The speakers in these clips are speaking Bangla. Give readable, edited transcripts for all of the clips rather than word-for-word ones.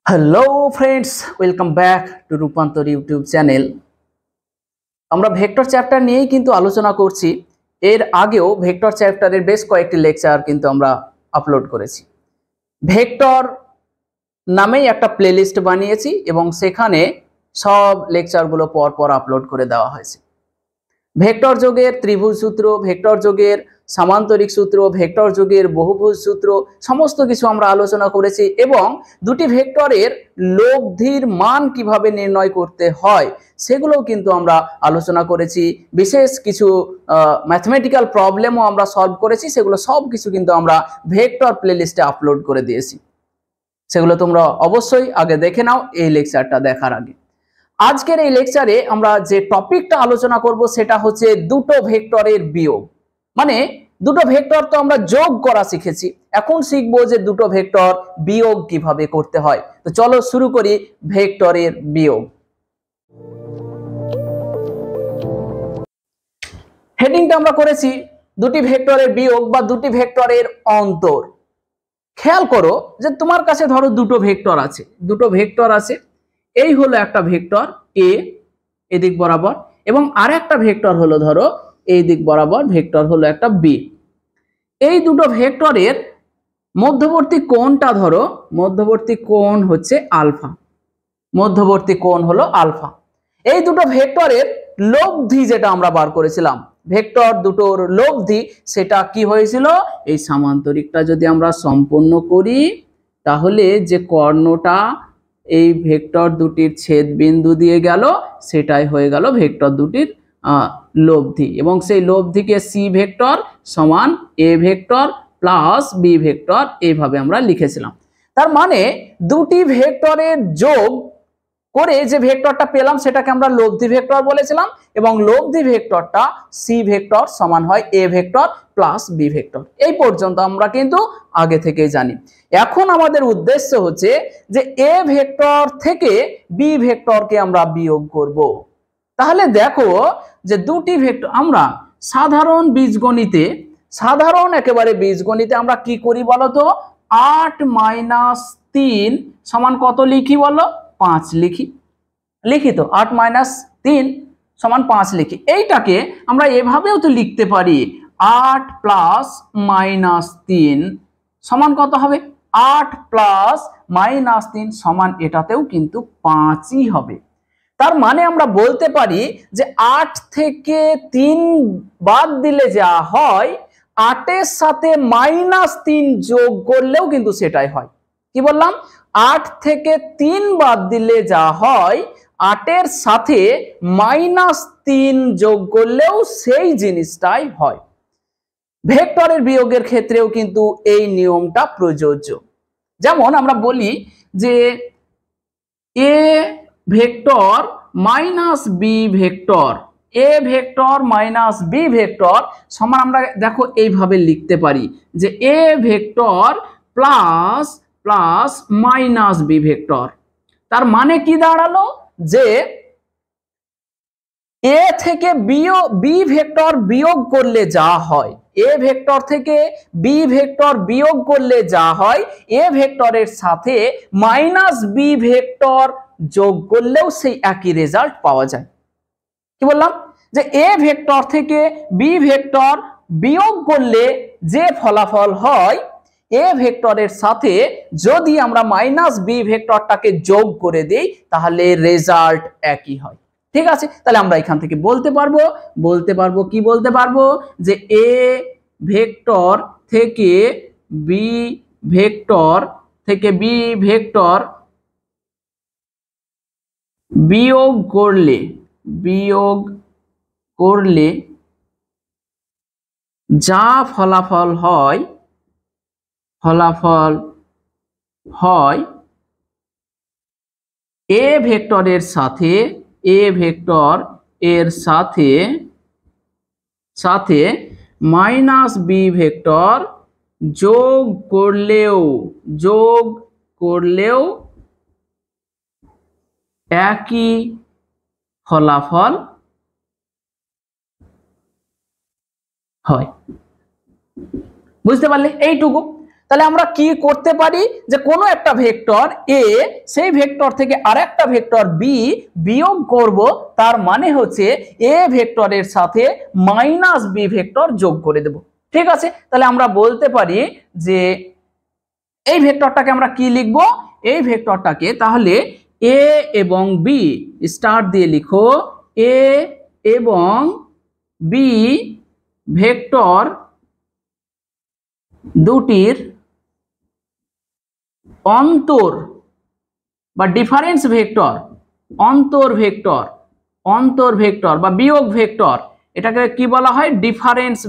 Hello friends, welcome back to রূপান্তর ইউটিউব চ্যানেল। আমরা ভেক্টর চ্যাপ্টার নিয়েই কিন্তু আলোচনা করছি। এর আগেও ভেক্টর চ্যাপ্টারের বেশ কয়েকটি লেকচার কিন্তু আমরা আপলোড করেছি। ভেক্টর নামেই একটা প্লেলিস্ট বানিয়েছি এবং সেখানে সব লেকচারগুলো পরপর আপলোড করে দেওয়া হয়েছে। ভেক্টর যোগের ত্রিভুজ সূত্র, ভেক্টর যোগের সামান্তরিক সূত্র, ভেক্টর যোগের বহুভুজ সূত্র সমস্ত কিছু আমরা আলোচনা করেছি এবং দুটি ভেক্টরের লব্ধির মান কিভাবে নির্ণয় করতে হয় সেগুলোও কিন্তু আমরা আলোচনা করেছি। বিশেষ কিছু ম্যাথমেটিক্যাল প্রবলেমও আমরা সলভ করেছি, সেগুলো সব কিছু কিন্তু আমরা ভেক্টর প্লেলিস্টে আপলোড করে দিয়েছি। সেগুলো তোমরা অবশ্যই আগে দেখে নাও এই লেকচারটা দেখার আগে। আজকের এই লেকচারে আমরা যে টপিকটা আলোচনা করব সেটা হচ্ছে দুটো ভেক্টরের বিয়োগ। মানে দুটো ভেক্টর তো আমরা যোগ করা শিখেছি, এখন শিখবো যে দুটো ভেক্টর বিয়োগ কিভাবে করতে হয়। তো চলো শুরু করি ভেক্টরের বিয়োগ। হেডিংটা আমরা করেছি দুটি ভেক্টরের বিয়োগ বা দুটি ভেক্টরের অন্তর। খেয়াল করো যে তোমার কাছে ধরো দুটো ভেক্টর আছে, এই হলো একটা ভেক্টর এ এদিক বরাবর এবং আর একটা ভেক্টর হলো ধরো এই দিক বরাবর, ভেক্টর হলো একটা বি। এই দুটো ভেক্টরের মধ্যবর্তী কোণটা ধরো, মধ্যবর্তী কোণ হচ্ছে আলফা, মধ্যবর্তী কোণ হলো আলফা। এই দুটো ভেক্টরের লব্ধি যেটা আমরা বার করেছিলাম, ভেক্টর দুটোর লব্ধি, সেটা কি হয়েছিল? এই সামান্তরিকটা যদি আমরা সম্পূর্ণ করি তাহলে যে কর্ণটা এই ভেক্টর দুটির ছেদ বিন্দু দিয়ে গেল সেটাই হয়ে গেল ভেক্টর দুটির লব্ধি, এবং সেই লব্ধিকে সি ভেক্টর সমান a vector plus B vector এইভাবে আমরা লিখেছিলাম। তার মানে দুটি ভেক্টরের যোগ করে যে ভেক্টরটা পেলাম সেটাকে আমরা লব্ধি ভেক্টর বলেছিলাম, এবং লব্ধি ভেক্টরটা সি ভেক্টর সমান হয় a vector plus B vector. এই পর্যন্ত আমরা কিন্তু আগে থেকেই জানি। এখন আমাদের উদ্দেশ্য হচ্ছে যে এ ভেক্টর থেকে বি ভেক্টরকে আমরা বিয়োগ করব। তাহলে দেখো যে দুটি ভেক্টর আমরা সাধারণ একেবারে বীজগণিতে আমরা কি করি বলতো? 8 - 3 সমান কত লিখি বলো? 5 লিখি তো 8 - 3 সমান 5 লিখি। এইটাকে আমরা এভাবেও তো লিখতে পারি, 8 + -3 সমান কত হবে? 8 + -3 সমান এটাতেও কিন্তু 5ই হবে। তার মানে আমরা বলতে পারি যে 8 থেকে 3 বাদ দিলে যা হয়, 8 এর সাথে -3 যোগ করলেও কিন্তু সেটাই হয়। কি বললাম? 8 থেকে 3 বাদ দিলে যা হয়, 8 এর সাথে -3 যোগ করলেও সেই জিনিসটাই হয়। ভেক্টরের বিয়োগের ক্ষেত্রেও কিন্তু এই নিয়মটা প্রযোজ্য। যেমন আমরা বলি যে a vector minus B vector, A vector minus B vector সমান আমরা দেখো এইভাবে লিখতে পারি যে a vector plus plus minus B vector. তার মানে কি দাঁড়ালো? যে এ থেকে বি ভেক্টর বিয়োগ করলে যা হয়, এ ভেক্টর থেকে বি ভেক্টর বিয়োগ করলে যা হয়, এ ভেক্টরের সাথে মাইনাস বি ভেক্টর যোগ করলেও সেই একই রেজাল্ট পাওয়া যায়। কি বললাম? যে এ ভেক্টর থেকে বি ভেক্টর বিয়োগ করলে যে ফলাফল হয়, এ ভেক্টরের সাথে যদি আমরা মাইনাস বি ভেক্টরটাকে যোগ করে দিই তাহলে রেজাল্ট একই হয়। ঠিক আছে, তাহলে আমরা এখান থেকে বলতে পারবো কি বলতে পারবো? যে এ ভেক্টর থেকে বি ভেক্টর বিয়োগ করলে যা ফলাফল হয় এ ভেক্টরের সাথে মাইনাস বি ভেক্টর যোগ করলেও একই ফলাফল হয়। বুঝতে পারলে? এইটুকু। তাহলে আমরা কি করতে পারি যে কোনো একটা ভেক্টর এ সেই ভেক্টর থেকে আরেকটা ভেক্টর বি বিয়োগ করব, তার মানে হচ্ছে এ ভেক্টরের সাথে মাইনাস বি ভেক্টর যোগ করে দেব। ঠিক আছে, তাহলে আমরা বলতে পারি যে এই ভেক্টরটাকে আমরা কি লিখব, এই ভেক্টরটাকে তাহলে এ এবং বি স্টার দিয়ে লিখো, এ এবং বি ভেক্টর দুটির অন্তর বা ডিফারেন্স ভেক্টর, অন্তর ভেক্টর বা বিয়োগ ভেক্টর, এটাকে কি বলা হয়, ডিফারেন্স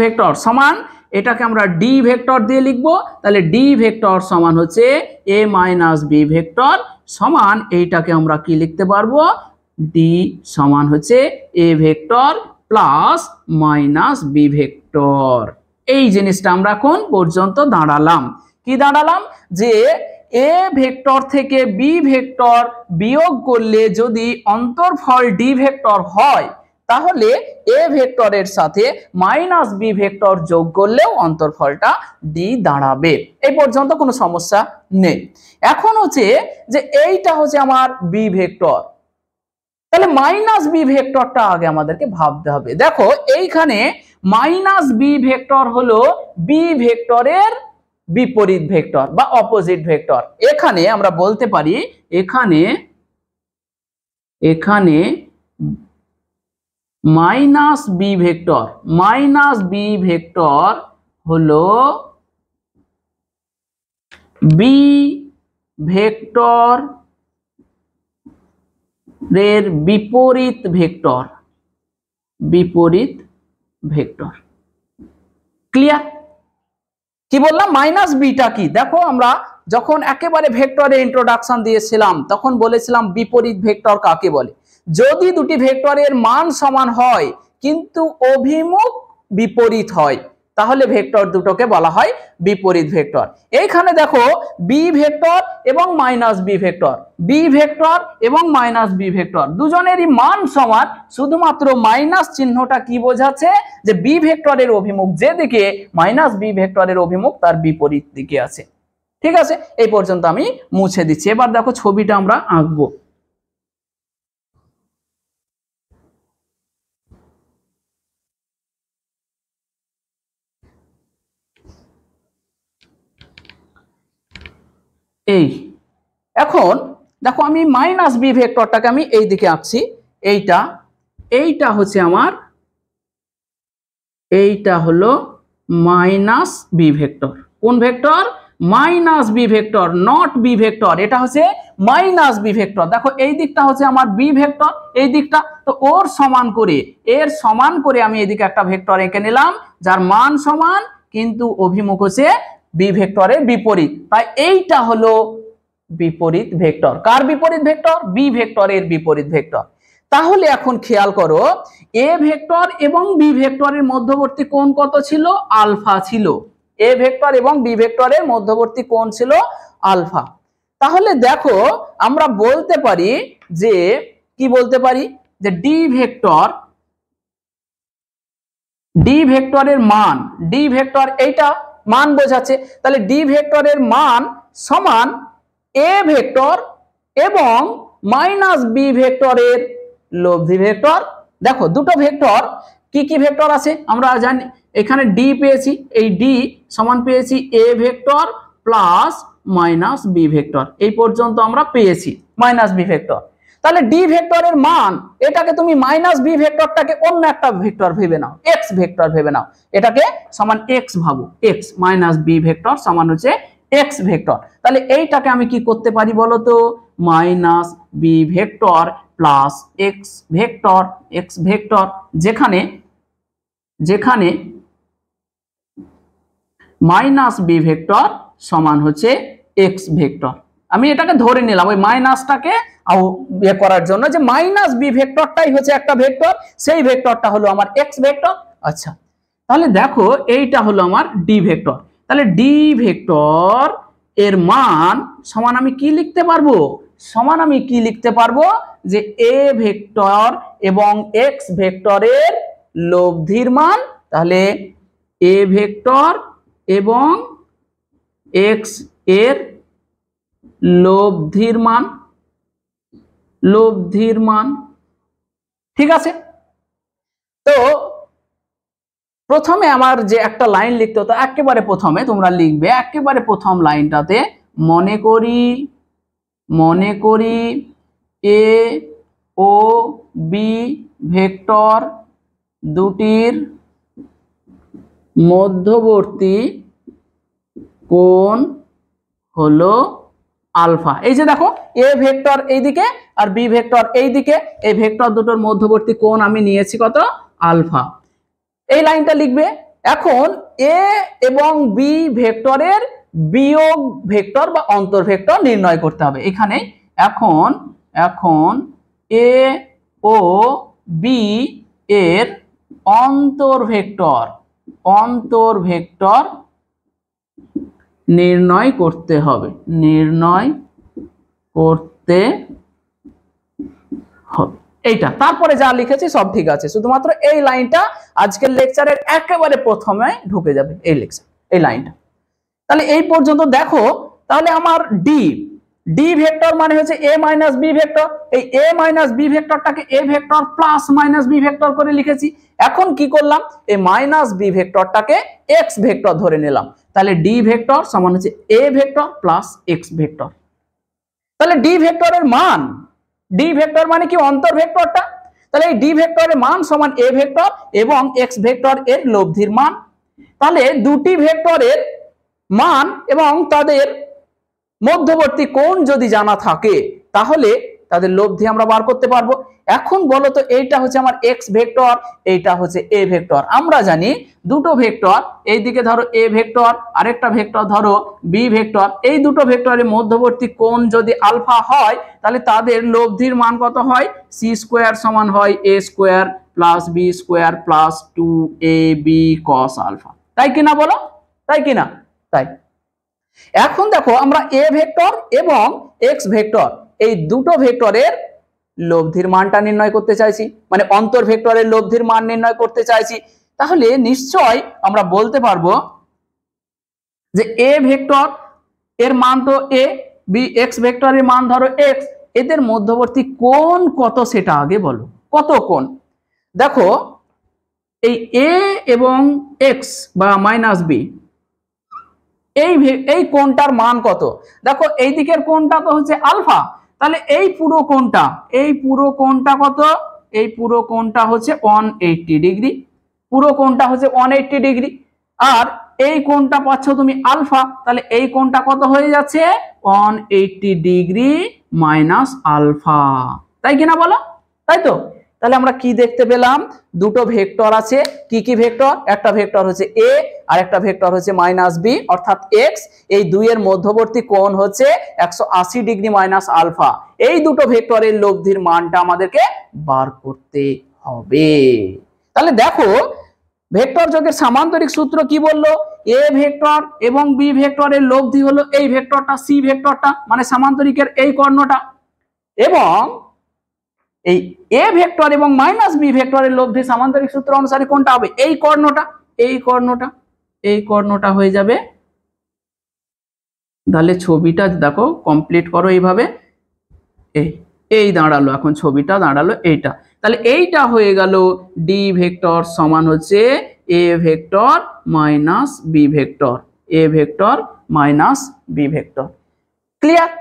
ভেক্টর সমান এটাকে আমরা ডি ভেক্টর দিয়ে লিখবো। তাহলে ডি ভেক্টর সমান হচ্ছে এ মাইনাস বি ভেক্টর সমান এইটাকে আমরা কি লিখতে পারবো, ডি সমান হচ্ছে এ vector plus minus B vector. এই জিনিসটা আমরা কোন পর্যন্ত দাঁড়ালাম, কি দাঁড়ালাম যে এ ভেক্টর থেকে বি ভেক্টর বিয়োগ করলে যদি অন্তর্ফল ডি ভেক্টর হয়, তাহলে এ ভেক্টরের সাথে মাইনাস বি ভেক্টর যোগ করলেও অন্তর্ফলটা ডি দাঁড়াবে। এই পর্যন্ত কোনো সমস্যা নেই। এখন হচ্ছে যে এইটা হচ্ছে আমার বি ভেক্টর, তাহলে মাইনাস বি ভেক্টরটা আগে আমাদেরকে ভাবতে হবে। দেখো এইখানে মাইনাস বি ভেক্টর হলো বি ভেক্টরের বিপরীত ভেক্টর বা অপোজিট ভেক্টর। এখানে আমরা বলতে পারি এখানে মাইনাস বি ভেক্টর হলো বি ভেক্টর এর বিপরীত ভেক্টর। ক্লিয়ার? কি বললাম, মাইনাস বিটা কি, দেখো আমরা যখন একেবারে ভেক্টরের ইন্ট্রোডাকশন দিয়েছিলাম তখন বলেছিলাম বিপরীত ভেক্টর কাকে বলে। যদি দুটি ভেক্টরের মান সমান হয় কিন্তু অভিমুখ বিপরীত হয়, তাহলে ভেক্টর দুটোকে বলা হয় বিপরীত ভেক্টর। এইখানে দেখো বি ভেক্টর এবং মাইনাস বি ভেক্টর দুজনেরই মান সমান, শুধুমাত্র মাইনাস চিহ্নটা কি বোঝাচ্ছে যে বি ভেক্টরের অভিমুখ যেদিকে, মাইনাস বি ভেক্টরের অভিমুখ তার বিপরীত দিকে আছে। ঠিক আছে, এই পর্যন্ত আমি মুছে দিচ্ছি। এবার দেখো ছবিটা আমরা আঁকবো। এই এখন দেখো আমি মাইনাস বি ভেক্টরটাকে আমি এই দিকে আঁকছি, এইটা হচ্ছে আমার, এইটা হলো মাইনাস বি ভেক্টর। কোন vector, minus B vector, not b vector. এটা হচ্ছে মাইনাস বি ভেক্টর। দেখো এই দিকটা হচ্ছে আমার বি ভেক্টর, এই দিকটা, তো এর সমান করে আমি এদিকে একটা ভেক্টর এঁকে নিলাম যার মান সমান কিন্তু অভিমুখ হচ্ছে বি ভেক্টরের বিপরীত। তাই এইটা হলো বিপরীত ভেক্টর। কার বিপরীত ভেক্টর, বি ভেক্টরের বিপরীত ভেক্টর। তাহলে এখন খেয়াল করো এ ভেক্টর এবং বি ভেক্টরের মধ্যবর্তী কোণ কত ছিল, আলফা ছিল। এ ভেক্টর এবং বি ভেক্টরের মধ্যবর্তী কোণ ছিল আলফা। তাহলে দেখো আমরা বলতে পারি যে কি বলতে পারি যে ডি ভেক্টরের মান, ডি ভেক্টর এইটা মান বোঝাচ্ছে, তাহলে ডি ভেক্টরের মান সমান এ ভেক্টর এবং মাইনাস বি ভেক্টরের লব্ধি ভেক্টর। দেখো দুটো ভেক্টর কি কি ভেক্টর আছে আমরা জানি, এখানে ডি পেয়েছি, এই ডি সমান পেয়েছি a vector plus minus B vector. এই পর্যন্ত আমরা পেয়েছি মাইনাস বি ভেক্টর। তাহলে ডি ভেক্টরের মান, এটাকে তুমি মাইনাস বি ভেক্টরটাকে অন্য একটা ভেক্টর ভেবে নাও, এক্স ভেক্টর ভেবে নাও, এটাকে সমান এক্স ভাবো, এক্স মাইনাস বি ভেক্টর সমান হচ্ছে এক্স ভেক্টর। তাহলে এইটাকে আমি কি করতে পারি বলো তো, minus B vector plus x vector, যেখানে মাইনাস বি ভেক্টর সমান হচ্ছে এক্স ভেক্টর। আমি এটাকে ধরে নিলাম ওই মাইনাসটাকে ইয়ে করার জন্য যে মাইনাস বি ভেক্টরটাই হচ্ছে একটা ভেক্টর, সেই ভেক্টরটা হলো আমার এক্স ভেক্টর। আচ্ছা, তাহলে দেখো এইটা হলো আমার ডি ভেক্টর। তাহলে ডি ভেক্টর এর মান সমান আমি কি লিখতে পারবো, যে এ ভেক্টর এবং এক্স ভেক্টরের লব্ধির মান, তাহলে এ ভেক্টর এবং এক্স এর লব্ধির মান, ঠিক আছে। তো প্রথমে আমার যে একটা লাইন লিখতে হতো, একেবারে প্রথমে তোমরা লিখবে, একেবারে প্রথম লাইনটাতে মনে করি এ ও বি ভেক্টর দুটির মধ্যবর্তী কোণ হলো আলফা। এই যে দেখো এ ভেক্টর এইদিকে আর বি ভেক্টর এইদিকে, এই ভেক্টর দুটোর মধ্যবর্তী কোণ আমি নিয়েছি কত, আলফা। এই লাইনটা লিখবে। এখন এ এবং বি ভেক্টরের বিয়োগ ভেক্টর বা অন্তর ভেক্টর নির্ণয় করতে হবে এখানে। এখন এ ও বি এর অন্তর ভেক্টর নির্ণয় করতে হবে, এইটা। তারপরে যা লিখেছি সব ঠিক আছে, শুধুমাত্র এই লাইনটা আজকের লেকচারের একেবারে প্রথমে ঢুকে যাবে, এই লাইনটা। তাহলে এই পর্যন্ত দেখো। তাহলে আমার ডি ভেক্টর মানে হচ্ছে এ মাইনাস বি ভেক্টর। এই এ মাইনাস বি ভেক্টরটাকে A vector plus minus B vector করে লিখেছি। এখন কি করলাম, এই মাইনাস বি ভেক্টরটাকে এক্স ভেক্টর ধরে নিলাম। তাহলে ডি ভেক্টর সমান হচ্ছে এ ভেক্টর প্লাস এক্স ভেক্টর। তাহলে ডি ভেক্টরের মান, ডি ভেক্টর মানে কি, অন্তর ভেক্টরটা। তাহলে এই ডি ভেক্টরের মান সমান এ ভেক্টর এবং এক্স ভেক্টর এর লব্ধির মান। তাহলে দুটি ভেক্টরের মান এবং তাদের মধ্যবর্তী কোণ যদি জানা থাকে তাহলে তাদের লব্ধি আমরা বার করতে পারবো। এখন বলো তো, এইটা হচ্ছে আমার এক্স ভেক্টর, এইটা হচ্ছে এ ভেক্টর। আমরা জানি দুটো ভেক্টর, এইদিকে ধরো এ ভেক্টর, আরেকটা ভেক্টর ধরো বি ভেক্টর, এই দুটো ভেক্টরের মধ্যবর্তী কোণ যদি আলফা হয় তাহলে তাদের লব্ধির মান কত হয়, সি স্কোয়ার সমান হয় A square plus B square plus 2ab cos alpha. তাই কিনা বলো, তাই কিনা? তাই। এখন দেখো আমরা এ ভেক্টর এবং এক্স ভেক্টর এই দুটো ভেক্টরের লব্ধির মানটা নির্ণয় করতে চাইছি, মানে অন্তর ভেক্টরের লব্ধির মান নির্ণয় করতে চাইছি। তাহলে নিশ্চয় আমরা বলতে পারবো যে এ ভেক্টর এর মান তো এ, বি এক্স ভেক্টরের মান ধরো এক্স, এদের মধ্যবর্তী কোণ কত সেটা আগে বলো, কত কোণ। দেখো এই এ এবং এক্স বা মাইনাস বি, এই কোণটার মান কত। দেখো এই দিকের কোণটা তো হচ্ছে আলফা, তাহলে এই পুরো কোণটা কত, এই পুরো কোণটা হচ্ছে 180 ডিগ্রি, পুরো কোণটা হচ্ছে 180 ডিগ্রি। আর এই কোণটা পাচ্ছ তুমি আলফা, তাহলে এই কোণটা কত হয়ে যাচ্ছে, 180 ডিগ্রি মাইনাস আলফা। তাই কিনা বলো, তাই তো। তাহলে আমরা কি দেখতে পেলাম, দুটো ভেক্টর আছে। কি কি ভেক্টর, একটা ভেক্টর হচ্ছে এ আর একটা ভেক্টর হচ্ছে মাইনাস বি অর্থাৎ এক্স। এই দুইয়ের মধ্যবর্তী কোণ হচ্ছে 180 ডিগ্রি মাইনাস আলফা। এই দুটো ভেক্টরের লব্ধির মানটা আমাদেরকে বার করতে হবে। তাহলে দেখো ভেক্টর যোগের সামান্তরিক সূত্র কি বললো, এ ভেক্টর এবং বি ভেক্টরের লব্ধি হলো এই ভেক্টরটা, সি ভেক্টরটা মানে সামান্তরিকের এই কর্ণটা, এবং এই এ ভেক্টর এবং মাইনাস বি ভেক্টরের লব্ধি সামান্তরিক সূত্র অনুসারে কোনটা হবে, এই কর্ণটা হয়ে যাবে। তাহলে ছবিটা দেখো কমপ্লিট করো এইভাবে, এই দাঁড়ালো, এখন ছবিটা দাঁড়ালো এইটা। তাহলে এইটা হয়ে গেল ডি ভেক্টর সমান হচ্ছে এ ভেক্টর মাইনাস বি ভেক্টর, এ vector minus B vector. Clear?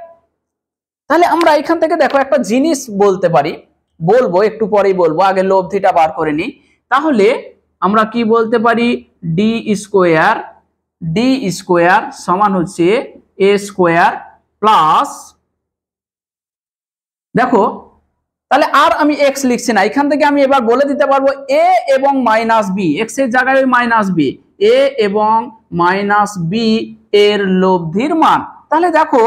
তাহলে আমরা এখান থেকে দেখো একটা জিনিস বলতে পারি, বলবো একটু পরেই বলবো, আগে লব্ধিটা বার করে নিই। তাহলে আমরা কি বলতে পারি, ডি স্কোয়ার সমান হচ্ছে এ স্কোয়ার প্লাস, দেখো তাহলে আর আমি এক্স লিখছি না, এখান থেকে আমি এবার বলে দিতে পারবো এ এবং মাইনাস বি, এক্স এর জায়গায় ওই মাইনাস বি, এ এবং মাইনাস বি এর লব্ধির মান। তাহলে দেখো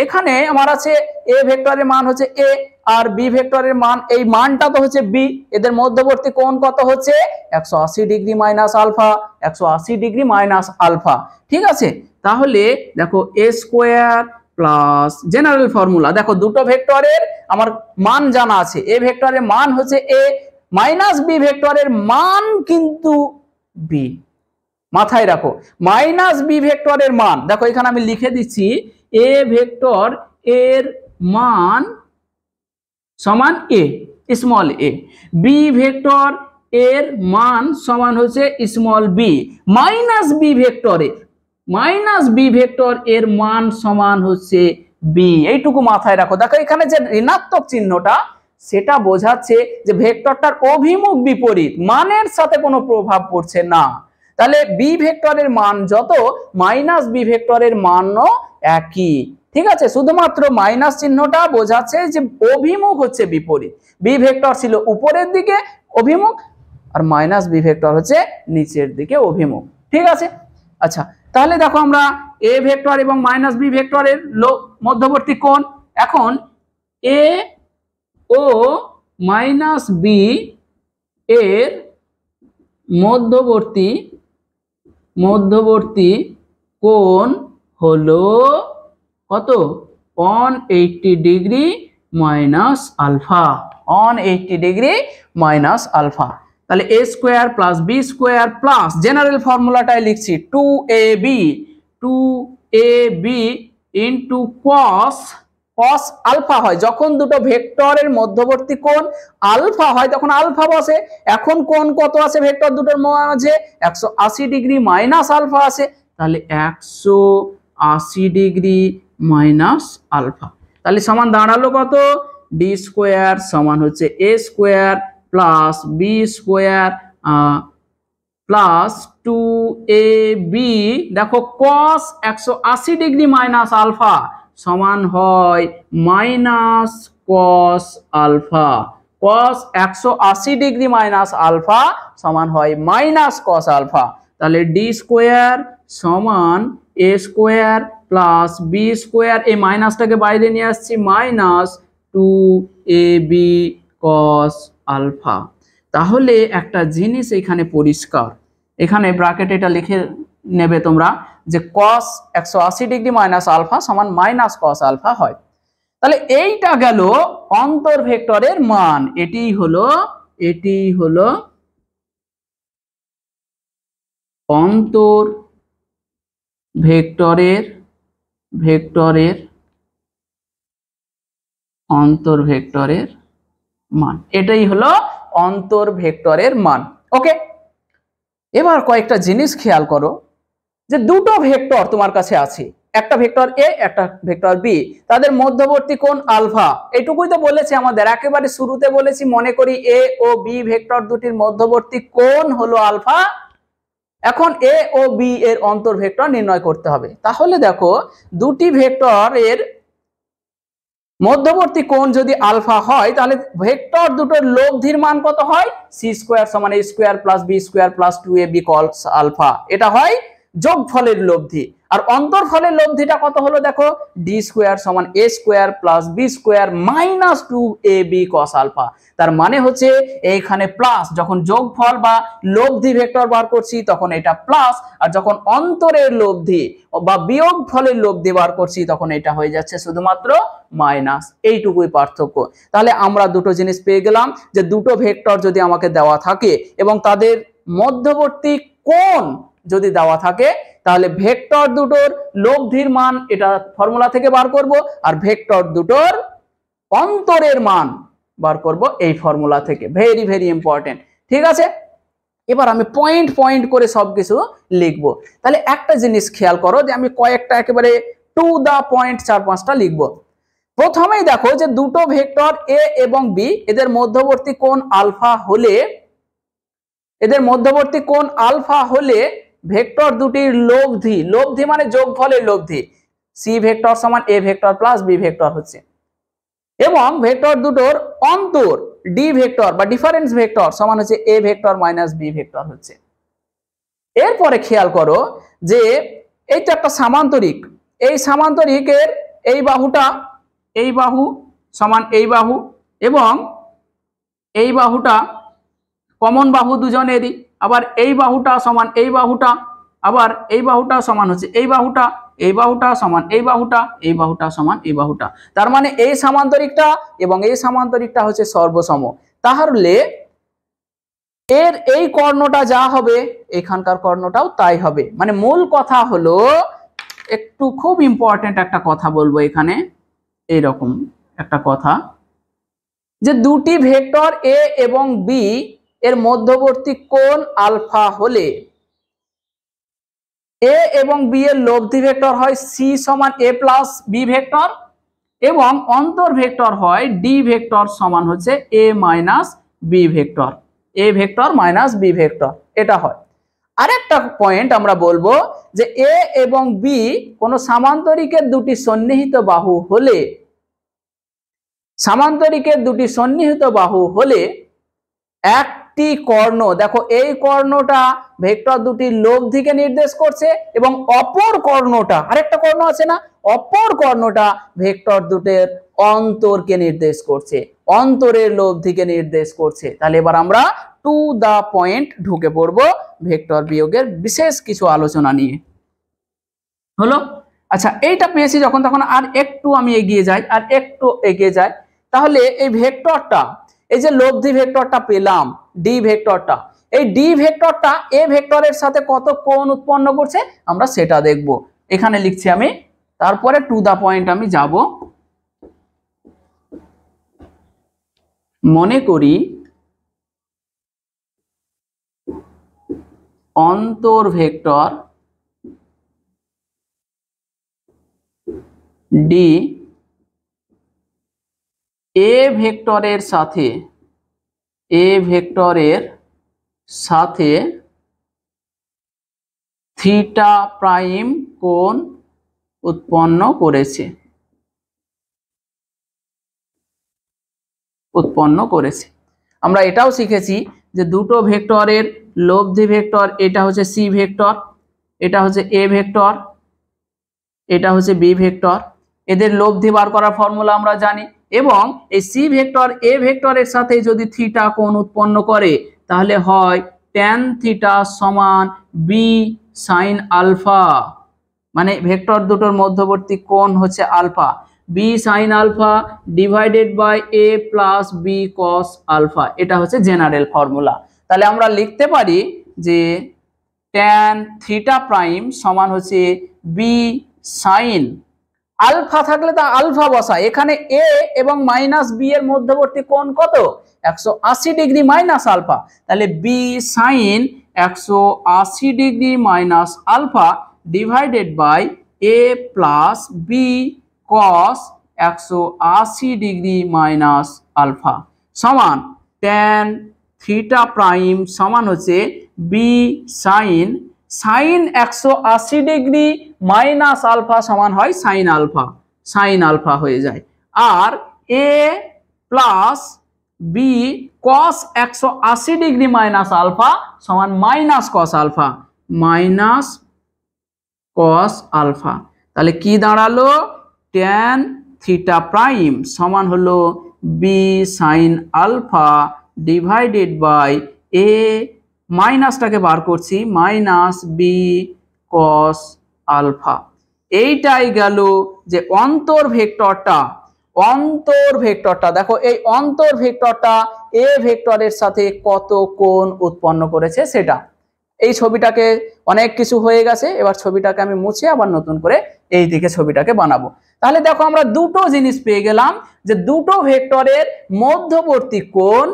এখানে আমার আছে এ ভেক্টরের মান হচ্ছে এ আর বি ভেক্টরের মান, এই মানটা তো হচ্ছে বি, এদের মধ্যবর্তী কোণ কত হচ্ছে 180 degree minus alpha, 180 degree minus alpha. ঠিক আছে, তাহলে দেখো a square plus general formula, দেখো দুটো ভেক্টরের আমার মান জানা আছে, এ ভেক্টরের মান হচ্ছে এ মাইনাস বি ভেক্টরের মান কিন্তু বি, মাথায় রাখো মাইনাস বি ভেক্টরের মান, দেখো এখানে আমি লিখে দিচ্ছি এ ভেক্টর এর মান সমান a small a, b vector এর মান সমান হচ্ছে small b, minus B vector এর মান সমান হচ্ছে বি। এইটুকু মাথায় রাখো। দেখো এখানে যে ঋণাত্মক চিহ্নটা সেটা বোঝাচ্ছে যে ভেক্টরটার অভিমুখ বিপরীত, মানের সাথে কোনো প্রভাব পড়ছে না। তাহলে বি ভেক্টরের মান যত, মাইনাস বি ভেক্টরের মানও একই। ঠিক আছে, শুধুমাত্র মাইনাস চিহ্নটা বোঝাচ্ছে যে অভিমুখ হচ্ছে বিপরীত। বি ভেক্টর ছিল উপরের দিকে অভিমুখ, আর মাইনাস বি ভেক্টর হচ্ছে নিচের দিকে অভিমুখ। ঠিক আছে, আচ্ছা তাহলে দেখো আমরা এ ভেক্টর এবং মাইনাস বি ভেক্টরের মধ্যবর্তী কোণ, এখন এ ও মাইনাস বি এর মধ্যবর্তী কোণ হলো কত? 180 degree minus alpha, 180 degree minus alpha. তাহলে A square plus B square plus general ফর্মুলাটাই লিখছি 2ab ইন্টু কস আলফা হয় যখন দুটো ভেক্টরের মধ্যবর্তী কোণ আলফা হয় তখন আলফা বসে। এখন কোণ কত আছে ভেক্টর দুটোর মাঝে? 180 ডিগ্রি মাইনাস আলফা আছে, তাহলে 180 ডিগ্রি মাইনাস আলফা, তাহলে সমান দাঁড়ালো কত? ডি স্কোয়ার সমান হচ্ছে A square plus B square plus 2ab, দেখো কস 180 ডিগ্রি মাইনাস আলফা সমান হয় minus cos alpha, cos 180 degree minus alpha সমান হয় মাইনাস কস আলফা। তাহলে ডি স্কোয়ার সমান A square plus B square, এই মাইনাসটাকে বাইরে নিয়ে আসছি, মাইনাস 2ab কস আলফা। তাহলে একটা জিনিস এখানে পরিষ্কার, এখানে ব্র্যাকেটে এটা লিখে নেবে তোমরা যে কস 180 ডিগ্রি মাইনাস আলফা সমান মাইনাস কস আলফা হয়। তাহলে এইটা গেল অন্তর ভেক্টরের মান, এটি হলো অন্তর ভেক্টরের মান, এটাই হলো অন্তর ভেক্টরের মান। ওকে, এবার কয়েকটা জিনিস খেয়াল করো যে দুটো ভেক্টর তোমার কাছে আছে, একটা ভেক্টর এ একটা ভেক্টর বি, তাদের মধ্যবর্তী কোণ আলফা, এইটুকুই তো বলেছি আমাদের, একেবারে শুরুতে বলেছি মনে করি এ ও বি ভেক্টর দুটির মধ্যবর্তী কোণ হলো আলফা। এখন এ ও বি এর অন্তর ভেক্টর নির্ণয় করতে হবে। তাহলে দেখো দুটি ভেক্টরের মধ্যবর্তী কোণ যদি আলফা হয় তাহলে ভেক্টর দুটোর লব্ধির মান কত হয়? সি স্কোয়ার সমান A square plus B square plus 2ab cos alpha, এটা হয় যোগফলের লব্ধি। আর অন্তরফলের লব্ধিটা কত হলো দেখো, ডি স্কোয়ার সমান A square plus B square minus 2ab cos alpha. তার মানে হচ্ছে এইখানে প্লাস, যখন যোগফল বা লব্ধি ভেক্টর বার করছি তখন এটা প্লাস, আর যখন অন্তরের লব্ধি বা বিয়োগ ফলের লব্ধি বার করছি তখন এটা হয়ে যাচ্ছে শুধুমাত্র মাইনাস, এইটুকুই পার্থক্য। তাহলে আমরা দুটো জিনিস পেয়ে গেলাম যে দুটো ভেক্টর যদি আমাকে দেওয়া থাকে এবং তাদের মধ্যবর্তী কোণ যদি দেওয়া থাকে তাহলে ভেক্টর দুটোর লব্ধির মান এটা ফর্মুলা থেকে বার করব, আর ভেক্টর দুটোর অন্তরের মান বার করব এই ফর্মুলা থেকে। Very very important. ঠিক আছে, এবার আমি পয়েন্ট করে সবকিছু লিখবো। তাহলে একটা জিনিস খেয়াল করো যে আমি কয়েকটা একেবারে টু দা পয়েন্ট 4-5টা লিখবো। প্রথমেই দেখো যে দুটো ভেক্টর এ এবং বি এদের মধ্যবর্তী কোণ আলফা হলে ভেক্টর দুটির লব্ধি মানে যোগফলের লব্ধি, সি ভেক্টর সমান a vector plus B vector হচ্ছে, এবং ভেক্টর দুটোর অন্তর ডি ভেক্টর বা ডিফারেন্স ভেক্টর সমান হচ্ছে এ ভেক্টর মাইনাস বি ভেক্টর হচ্ছে। এরপরে খেয়াল করো যে এইটা একটা সামান্তরিক, এই সামান্তরিকের এই বাহু সমান এই বাহু, এবং এই বাহুটা কমন বাহু দুজনেরই, আবার এই বাহুটা সমান এই বাহুটা, আবার এই বাহুটা সমান হচ্ছে এই বাহুটা সমান এই বাহুটা সমান এই বাহুটা। তার মানে এই সামান্তরিকটা এবং এই সামান্তরিকটা হচ্ছে সর্বসম। তাহলে এর এই কর্ণটা যা হবে এখানকার কর্ণটাও তাই হবে। মানে মূল কথা হলো, একটু খুব ইম্পর্টেন্ট একটা কথা বলবো এখানে, এইরকম একটা কথা, যে দুটি ভেক্টর এ এবং বি এর মধ্যবর্তী কোণ আলফা হলে এ এবং বি এর লব্ধি ভেক্টর হয় সি সমান এ প্লাস বি ভেক্টর, এবং অন্তর ভেক্টর হয় ডি ভেক্টর সমান হচ্ছে A minus B vector, A vector minus B vector, এটা হয়। আরেকটা পয়েন্ট আমরা বলবো যে এ এবং বি কোন সামান্তরিকের দুটি সন্নিহিত বাহু হলে, সামান্তরিকের দুটি সন্নিহিত বাহু হলে একটি কর্ণ, দেখো এই কর্ণটা ভেক্টর দুটির লব্ধিকে নির্দেশ করছে, এবং অপর কর্ণটা, আরেকটা কর্ণ আছে না, অপর কর্ণটা ভেক্টর দুটির অন্তরকে নির্দেশ করছে, অন্তরের লব্ধিকে নির্দেশ করছে। তাহলে এবার আমরা টু দা পয়েন্ট ঢুকে পড়বো ভেক্টর বিয়োগের বিশেষ কিছু আলোচনা নিয়ে। হলো? আচ্ছা, এইটা পেয়েছি যখন, তখন আর একটু আমি এগিয়ে যাই, আর একটু এগিয়ে যাই। তাহলে এই ভেক্টরটা, এই যে লব্ধি ভেক্টরটা পেলাম ডি ভেক্টরটা, এই ডি ভেক্টরটা এ ভেক্টরের সাথে কত কোণ উৎপন্ন করছে আমরা সেটা দেখব। এখানে লিখছি আমি, তারপরে টু দা পয়েন্ট আমি যাব। মনে করি অন্তর ভেক্টর ডি এ ভেক্টরের সাথে, এ ভেক্টরের সাথে থিটা প্রাইম কোণ উৎপন্ন করেছে, আমরা এটাও শিখেছি যে দুটো ভেক্টরের লব্ধি ভেক্টর, এটা হচ্ছে সি ভেক্টর, এটা হচ্ছে এ ভেক্টর, এটা হচ্ছে বি ভেক্টর, এদের লব্ধি বার করার ফর্মুলা আমরা জানি। এবং এই সি ভেক্টর এ ভেক্টরের সাথে যদি থিটা কোণ উৎপন্ন করে তাহলে হয় ট্যান থিটা সমান বি সাইন আলফা, মানে ভেক্টর দুটোর মধ্যবর্তী কোণ হচ্ছে alpha, b sine alpha divided by A plus B cos alpha, এটা হচ্ছে জেনারেল ফর্মুলা। তাহলে আমরা লিখতে পারি যে ট্যান থিটা প্রাইম সমান হচ্ছে বি সাইন আলফা, থাকলে তা আলফা বসা, এখানে এ এবং মাইনাস বি এর মধ্যবর্তী কোণ কত 180 ডিগ্রি মাইনাস আলফা, তাহলে B sine 180 degree minus alpha divided by A plus B cos 180 degree minus alpha সমান ট্যান থিটা প্রাইম সমান হচ্ছে B sine, sine 180 degree minus alpha সমান হয় সাইন আলফা, সাইন আলফা হয়ে যায়, আর a plus B cos 180 degree minus alpha সমান minus cos alpha, minus cos alpha. তাহলে কি দাঁড়ালো, ট্যান থিটা প্রাইম সমান হলো B sine alpha divided by এ, মাইনাসটাকে বার করছি, মাইনাস বি কস আলফা। এইটাই গেল যে অন্তর ভেক্টরটা, অন্তর ভেক্টরটা দেখো, এই অন্তর ভেক্টরটা এ ভেক্টরের সাথে কত কোণ উৎপন্ন করেছে সেটা। এই ছবিটাকে অনেক কিছু হয়ে গেছে, এবার ছবিটাকে আমি মুছে আবার নতুন করে এই দিকে ছবিটাকে বানাবো। তাহলে দেখো আমরা দুটো জিনিস পেয়ে গেলাম, যে দুটো ভেক্টরের মধ্যবর্তী কোণ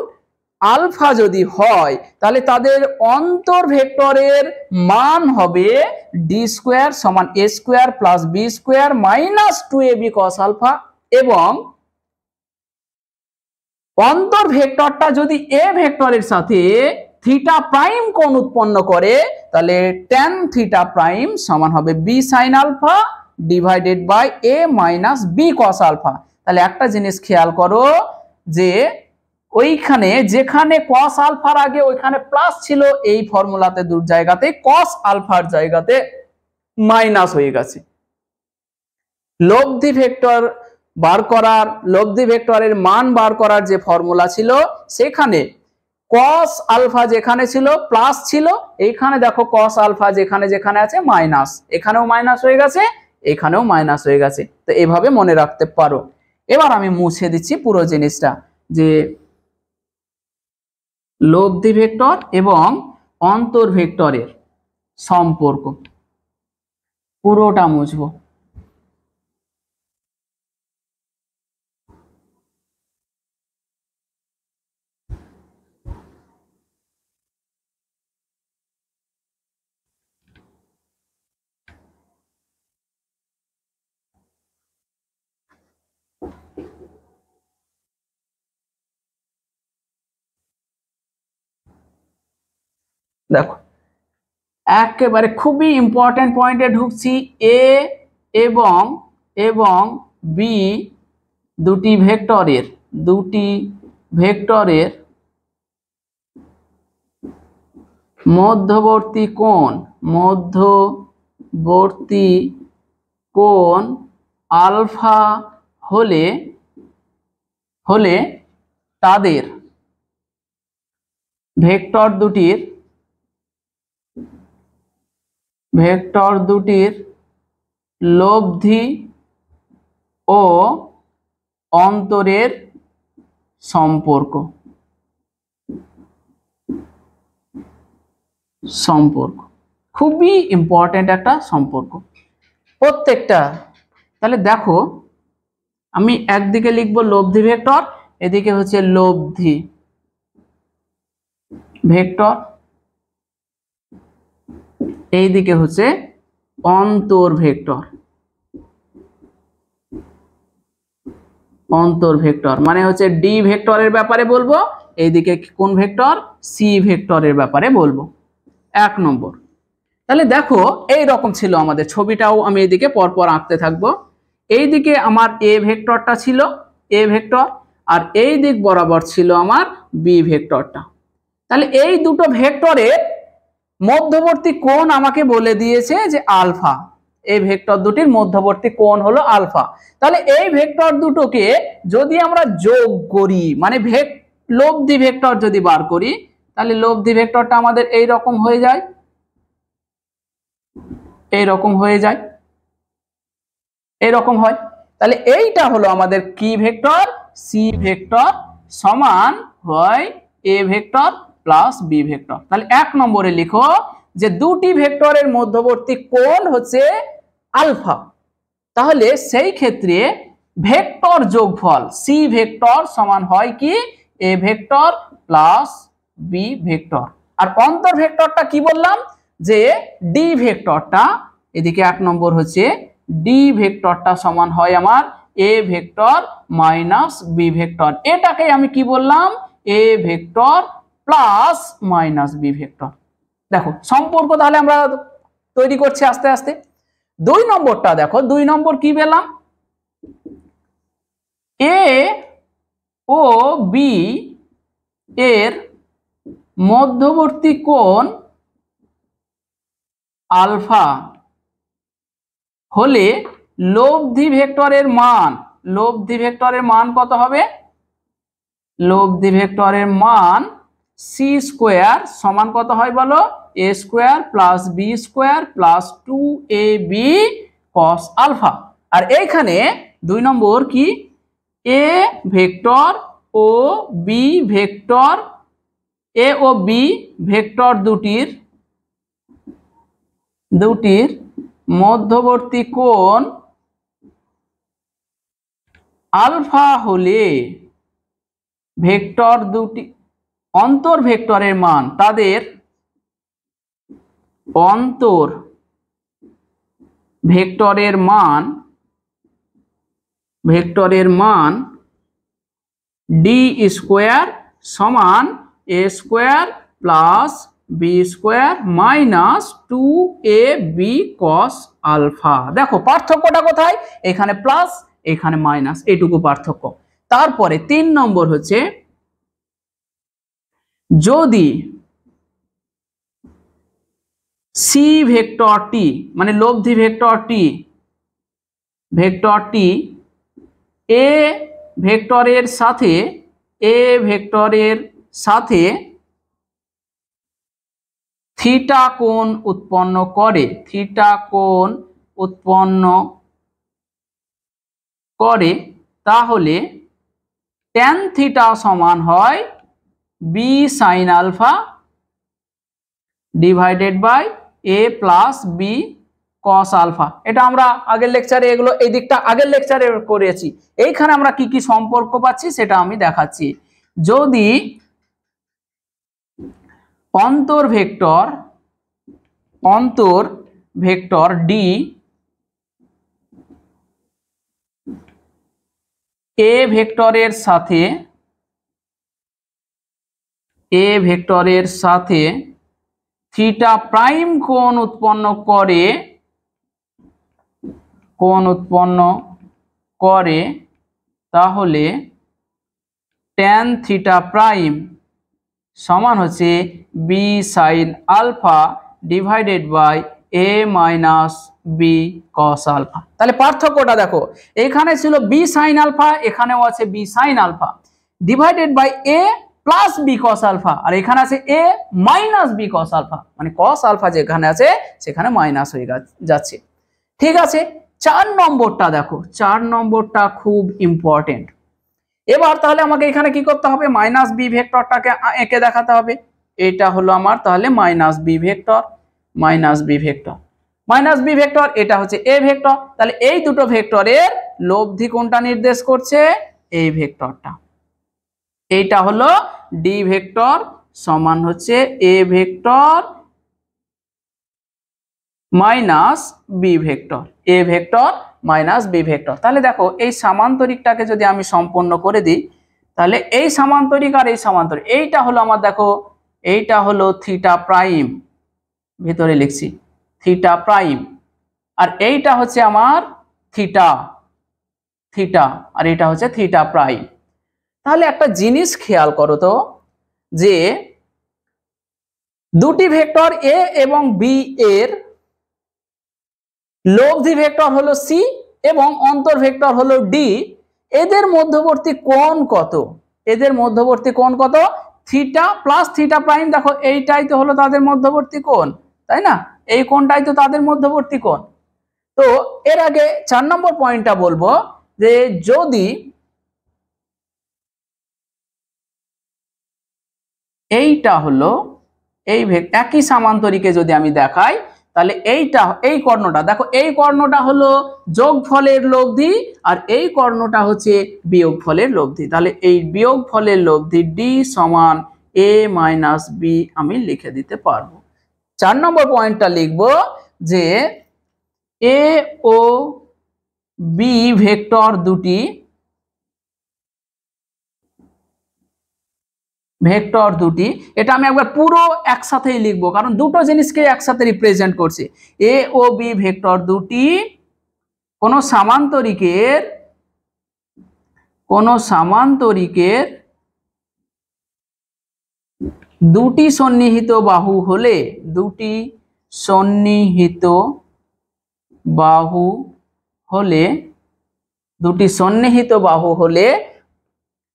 আলফা যদি হয় তাহলে তাদের অন্তর ভেক্টরের মান হবে ডি স্কোয়ার সমান A square plus B square minus 2ab cos alpha, এবং অন্তর ভেক্টরটা যদি এ ভেক্টরের সাথে থিটা প্রাইম কোণ উৎপন্ন করে তাহলে ট্যান থিটা প্রাইম সমান হবে b sine alpha divided by A minus B cos alpha. তাহলে একটা জিনিস খেয়াল করো, যে ওইখানে যেখানে কস আলফার আগে ওইখানে প্লাস ছিল, এই ফর্মুলাতে দু জায়গাতে কস আলফার জায়গাতে মাইনাস হয়ে গেছে। লব্ধি ভেক্টর বার করার, লব্ধি ভেক্টরের মান বার করার যে ফর্মুলা ছিল সেখানে কস আলফা যেখানে ছিল প্লাস ছিল, এইখানে দেখো কস আলফা যেখানে যেখানে আছে মাইনাস, এখানেও মাইনাস হয়ে গেছে, এখানেও মাইনাস হয়ে গেছে। তো এভাবে মনে রাখতে পারো। এবার আমি মুছে দিচ্ছি পুরো জিনিসটা, যে লব্ধি ভেক্টর এবং অন্তর ভেক্টরের সম্পর্ক পুরোটা মুছবো। দেখো একেবারে খুবই ইম্পর্টেন্ট পয়েন্টে ঢুকছি। এ এবং এবং বি দুটি ভেক্টরের মধ্যবর্তী কোণ আলফা হলে তাদের ভেক্টর দুটির লব্ধি ও অন্তরের সম্পর্ক খুবই ইম্পর্টেন্ট একটা সম্পর্ক প্রত্যেকটা। তাহলে দেখো আমি একদিকে লিখবো লব্ধি ভেক্টর, এদিকে হচ্ছে লব্ধি ভেক্টর, এইদিকে হচ্ছে অন্তর ভেক্টর। মানে হচ্ছে ডি ভেক্টরের ব্যাপারে বলবো, এইদিকে কোন ভেক্টর, সি ভেক্টরের ব্যাপারে বলবো। 1 নম্বর। তাহলে দেখো এই রকম ছিল আমাদের ছবিটাও, আমি এইদিকে পরপর আঁকতে থাকবো। এইদিকে আমার এ ভেক্টরটা ছিল, এ ভেক্টর, আর এই দিক বরাবর ছিল আমার বি ভেক্টরটা। তাহলে এই দুটো ভেক্টরের মধ্যবর্তী কোণ আমাকে বলে দিয়েছে যে আলফা। এই ভেক্টর দুটির মধ্যবর্তী কোণ হলো আলফা। তাহলে এই ভেক্টর দুটোকে যদি আমরা যোগ করি, মানে লব্ধি ভেক্টর যদি বার করি, তাহলে লব্ধি ভেক্টরটা আমাদের এই রকম হয়ে যায়, এরকম হয়। তাহলে এইটা হলো আমাদের কি ভেক্টর, সি ভেক্টর সমান হয় a vector plus B vector. তাহলে 1 নম্বরে লিখো যে দুটি ভেক্টরের মধ্যবর্তী কোণ হচ্ছে আলফা। তাহলে সেই ক্ষেত্রে ভেক্টর যোগফল সি ভেক্টর সমান হয় কি A vector plus B vector. আর অন্তর ভেক্টরটা কি বললাম, যে ডি ভেক্টরটা, এদিকে 1 নম্বর হচ্ছে ডি ভেক্টরটা সমান হয় আমার a vector minus B vector. এটাকে আমি কি বললাম, a vector plus minus B vector. দেখো সম্পর্ক তাহলে আমরা তৈরি করছি আস্তে আস্তে। 2 নম্বরটা দেখো, 2 নম্বর কি পেলাম, এ ও বি এর মধ্যবর্তী কোণ আলফা হলে লব্ধি ভেক্টরের মান কত হবে, লব্ধি ভেক্টরের মান সি স্কোয়ার সমান কত হয় বলো, A square plus B square plus 2ab cos alpha. আর এইখানে 2 নম্বর কি, এ ভেক্টর ও বি ভেক্টর, এ ও বি ভেক্টর দুটির মধ্যবর্তী কোণ আলফা হলে ভেক্টর দুটি অন্তর ভেক্টরের মান, তাদের অন্তর ভেক্টরের মান ডি স্কোয়ার সমান A square plus B square minus 2ab cos alpha. দেখো পার্থক্যটা কোথায়, এখানে প্লাস এখানে মাইনাস, এইটুকু পার্থক্য। তারপরে 3 নম্বর হচ্ছে যদি সি ভেক্টরটি মানে লব্ধি ভেক্টরটি এ ভেক্টরের সাথে থিটা কোণ উৎপন্ন করে, তাহলে ট্যান থিটা সমান হয় b sine alpha divided by A plus B cos alpha. এটা আমরা আগের লেকচারে এগুলো এই দিকটা আগের লেকচারে করেছি। এইখানে আমরা কি কি সম্পর্ক পাচ্ছি সেটা আমি দেখাচ্ছি। যদি অন্তর ভেক্টর ডি এ ভেক্টরের সাথে থিটা প্রাইম কোণ উৎপন্ন করে তাহলে ট্যান থিটা প্রাইম সমান হচ্ছে B sine alpha divided by A minus B cos alpha. তাহলে পার্থক্যটা দেখো, এখানে ছিল বি সাইন আলফা, এখানেও আছে B sine alpha divided by A plus B cos alpha, আর এখানে আছে A minus B cos alpha, মানে কস আলফা যেখানে আছে সেখানে মাইনাস হয়ে যাচ্ছে। ঠিক আছে, 4 নম্বরটা দেখো, 4 নম্বরটা খুব ইম্পর্টেন্ট। এবার তাহলে আমাকে এখানে কি করতে হবে, মাইনাস বি ভেক্টরটাকে এঁকে দেখাতে হবে। এটা হলো আমার তাহলে মাইনাস বি ভেক্টর, এটা হচ্ছে এ ভেক্টর। তাহলে এই দুটো ভেক্টরের লব্ধি কোনটা নির্দেশ করছে, এই ভেক্টরটা। এইটা হলো ডি ভেক্টর সমান হচ্ছে এ ভেক্টর মাইনাস বি ভেক্টর, এ ভেক্টর মাইনাস বি ভেক্টর। তাহলে দেখো এই সামান্তরিকটাকে যদি আমি সম্পন্ন করে দিই, তাহলে এই সামান্তরিক আর এই সামান্তরিক, এইটা হলো আমার দেখো, এইটা হলো থিটা প্রাইম, ভিতরে লিখছি থিটা প্রাইম, আর এইটা হচ্ছে আমার থিটা, আর এটা হচ্ছে থিটা প্রাইম। তাহলে একটা জিনিস খেয়াল করো তো, যে দুটি ভেক্টর এ এবং বি এর লব্ধি ভেক্টর হলো সি এবং অন্তর ভেক্টর হলো ডি, এদের মধ্যবর্তী কোণ কত, থিটা প্লাস থিটা প্রাইম। দেখো এইটাই তো হলো তাদের মধ্যবর্তী কোণ, তাই না? এই কোণটাই তো তাদের মধ্যবর্তী কোণ। তো এর আগে 4 নম্বর পয়েন্টটা বলবো, যে যদি এইটা হলো এই একই সামান্তরিকে যদি আমি দেখাই, তাহলে এই কর্ণটা দেখো, এই কর্ণটা হলো যোগফলের লব্ধি আর এই কর্ণটা হচ্ছে বিয়োগফলের লব্ধি। তাহলে এই বিয়োগফলের লব্ধি ডি সমান এ মাইনাস বি আমি লিখে দিতে পারবো। 4 নম্বর পয়েন্টটা লিখবো যে এ ও বি ভেক্টর দুটি এটা আমি একবার পুরো একসাথেই লিখবো, কারণ দুটো জিনিসকে একসাথে রিপ্রেজেন্ট করছে। এ ও বি ভেক্টর দুটি কোনো সামান্তরিকের দুটি সন্নিহিত বাহু হলে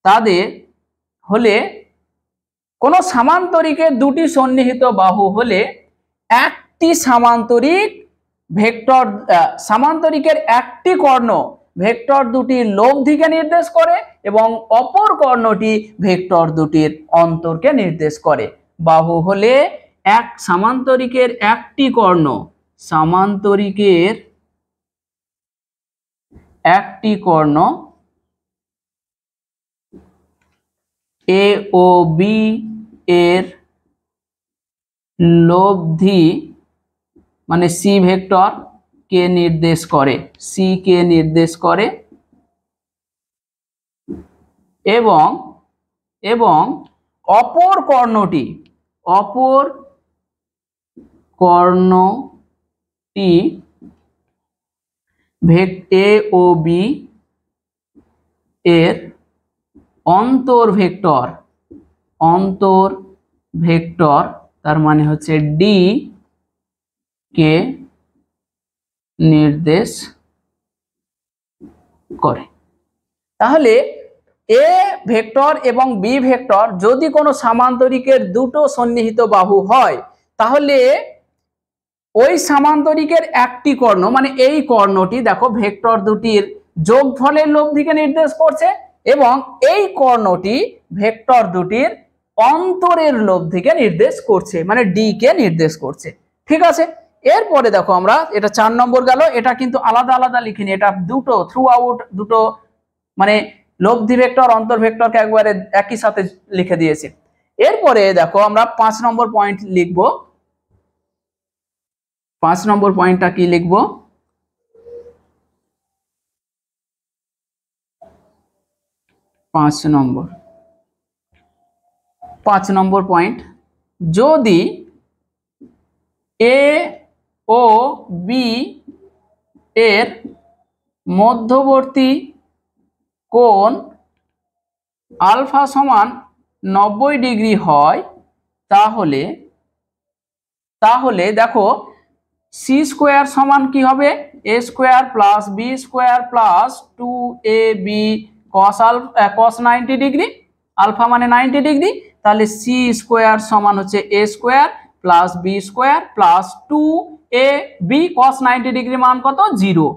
তাদের কোন সামান্তরিকের দুটি সন্নিহিত বাহু হলে একটি সামান্তরিকের একটি কর্ণ ভেক্টর দুটির লব্ধিকে নির্দেশ করে এবং অপর কর্ণটি ভেক্টর দুটির অন্তরকে নির্দেশ করে। বাহু হলে সামান্তরিকের একটি কর্ণ এ ও বি এর লব্ধি মানে সি ভেক্টর কে নির্দেশ করে, এবং অপর কর্ণটি এ ও বি এর অন্তর ভেক্টর তার মানে হচ্ছে ডি কে নির্দেশ করে। তাহলে এ ভেক্টর এবং বি ভেক্টর যদি কোনো সামান্তরিকের দুটো সন্নিহিত বাহু হয়, তাহলে ওই সামান্তরিকের একটি কর্ণ মানে এই কর্ণটি দেখো ভেক্টর দুটির যোগফলের লব্ধিকে নির্দেশ করছে এবং এই কর্ণটি ভেক্টর দুটির অন্তরের লব্ধিকে নির্দেশ করছে, মানে ডি কে নির্দেশ করছে। ঠিক আছে, এরপরে দেখো আমরা এটা 4 নম্বর গেল, এটা কিন্তু আলাদা আলাদা লিখিনি, এটা দুটো থ্রু আউট দুটো মানে লব্ধি ভেক্টর অন্তর ভেক্টরকে একবারে একই সাথে লিখে দিয়েছি। এরপরে দেখো আমরা 5 নম্বর পয়েন্ট লিখব। 5 নম্বর পয়েন্টটা কি লিখব? 5 নম্বর পয়েন্ট, যদি এ ও বি এর মধ্যবর্তী কোণ আলফা সমান 90 ডিগ্রি হয়, তাহলে দেখো সি স্কোয়ার সমান কি হবে? A square plus B square plus 2ab cos 90 degree, alpha মানে 90 ডিগ্রি, তাহলে সি স্কোয়ার সমান হচ্ছে A square plus B square plus 2ab cos 90 degree মান কত? 0।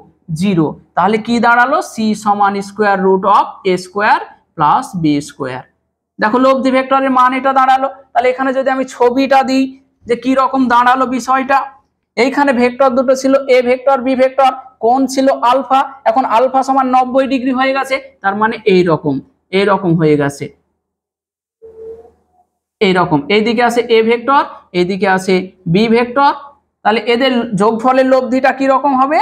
তাহলে কি দাঁড়ালো? সি সমান square root of A square plus B square. দেখো লব্ধি ভেক্টরের মান এটা দাঁড়ালো। তাহলে এখানে যদি আমি ছবিটা দিই যে কি রকম দাঁড়ালো বিষয়টা, এইখানে ভেক্টর দুটো ছিল এ ভেক্টর বি ভেক্টর, কোণ ছিল আলফা, এখন আলফা সমান 90 ডিগ্রি হয়ে গেছে, তার মানে এইরকম হয়ে গেছে, এইরকম। এইদিকে আছে এ ভেক্টর, এইদিকে আছে বি ভেক্টর, তাহলে এদের যোগফলের লব্ধিটা কি রকম হবে?